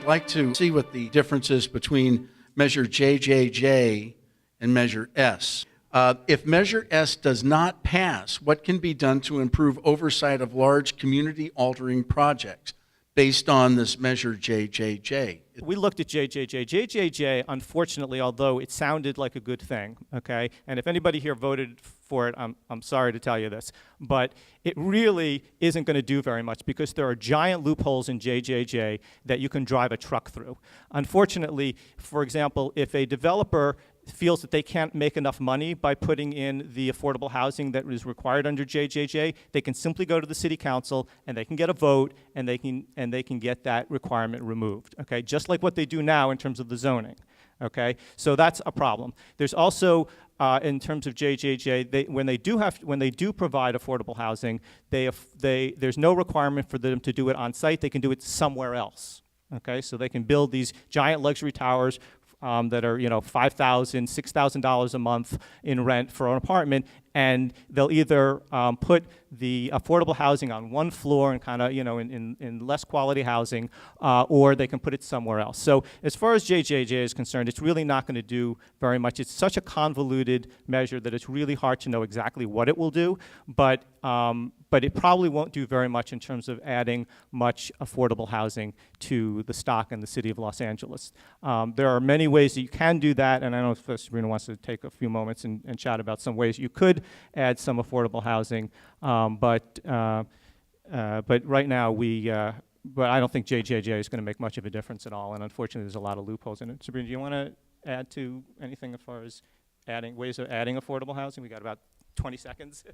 I'd like to see what the difference is between Measure JJJ and Measure S. If Measure S does not pass, what can be done to improve oversight of large community-altering projects based on this Measure JJJ? We looked at JJJ. JJJ, unfortunately, although it sounded like a good thing, okay, and if anybody here voted for it, I'm sorry to tell you this, but it really isn't going to do very much because there are giant loopholes in JJJ that you can drive a truck through. Unfortunately, for example, if a developer feels that they can't make enough money by putting in the affordable housing that is required under JJJ, they can simply go to the city council and they can get a vote and they can get that requirement removed. Okay, just like what they do now in terms of the zoning. Okay, so that's a problem. There's also in terms of JJJ, when they do provide affordable housing, there's no requirement for them to do it on site. They can do it somewhere else. Okay, so they can build these giant luxury towers that are, $5,000, $6,000 a month in rent for an apartment, and they'll either put the affordable housing on one floor and kind of, in less quality housing, or they can put it somewhere else. So as far as JJJ is concerned, it's really not going to do very much. It's such a convoluted measure that it's really hard to know exactly what it will do, but it probably won't do very much in terms of adding much affordable housing to the stock in the city of Los Angeles. There are many ways that you can do that, and I don't know if Sabrina wants to take a few moments and chat about some ways you could add some affordable housing, but right now but I don't think JJJ is going to make much of a difference at all, and unfortunately there's a lot of loopholes in it. Sabrina, do you want to add to anything as far as ways of adding affordable housing? We got about 20 seconds.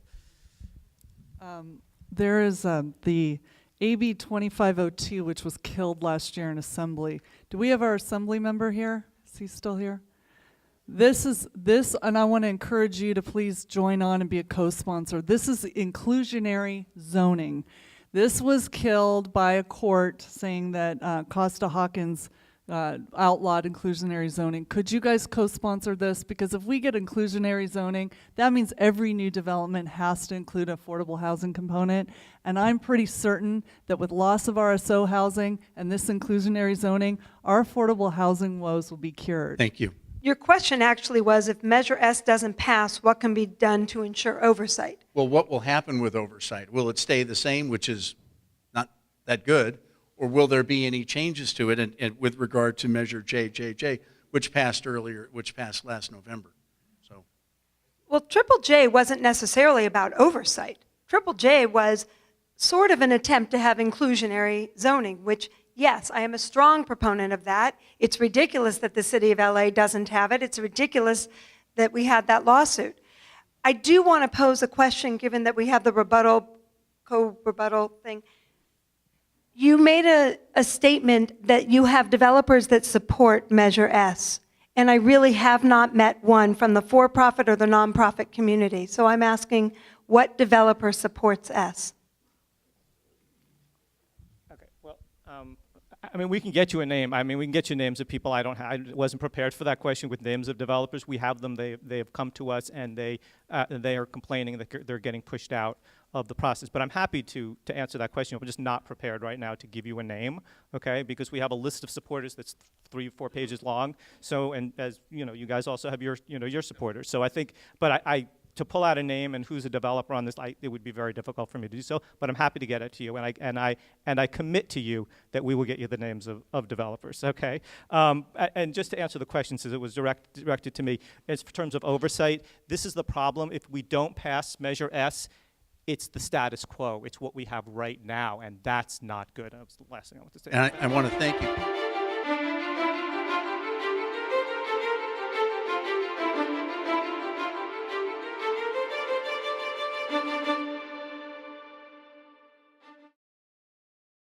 There is the AB 2502, which was killed last year in Assembly. Do we have our Assembly member here? Is he still here? And I want to encourage you to please join on and be a co-sponsor. This is inclusionary zoning. This was killed by a court saying that Costa Hawkins outlawed inclusionary zoning. Could you guys co-sponsor this? Because if we get inclusionary zoning, that means every new development has to include an affordable housing component. And I'm pretty certain that with loss of RSO housing and this inclusionary zoning, our affordable housing woes will be cured. Thank you. Your question actually was, if Measure S doesn't pass, what can be done to ensure oversight? Well, what will happen with oversight? Will it stay the same, which is not that good, or will there be any changes to it and with regard to Measure JJJ, which passed last November? So, well, Triple J wasn't necessarily about oversight. Triple J was sort of an attempt to have inclusionary zoning, which, yes, I am a strong proponent of that. It's ridiculous that the city of LA doesn't have it. It's ridiculous that we had that lawsuit. I do want to pose a question, given that we have the co-rebuttal thing. You made a statement that you have developers that support Measure S, and I really have not met one from the for-profit or the nonprofit community. So I'm asking, what developer supports S? Okay, well, I mean, we can get you a name. I mean, we can get you names of people. I wasn't prepared for that question with names of developers. We have them. They have come to us, and they are complaining that they're getting pushed out of the process. But I'm happy to answer that question. We're just not prepared right now to give you a name, okay? Because we have a list of supporters that's 3 or 4 pages long. So, and as you guys also have your supporters. So I think, but I to pull out a name and who's a developer on this, it would be very difficult for me to do so. But I'm happy to get it to you, and I commit to you that we will get you the names of developers. Okay. And just to answer the question, since it was directed to me, in terms of oversight, this is the problem. If we don't pass Measure S, it's the status quo. It's what we have right now, and that's not good. That was the last thing I want to say. And I want to thank you.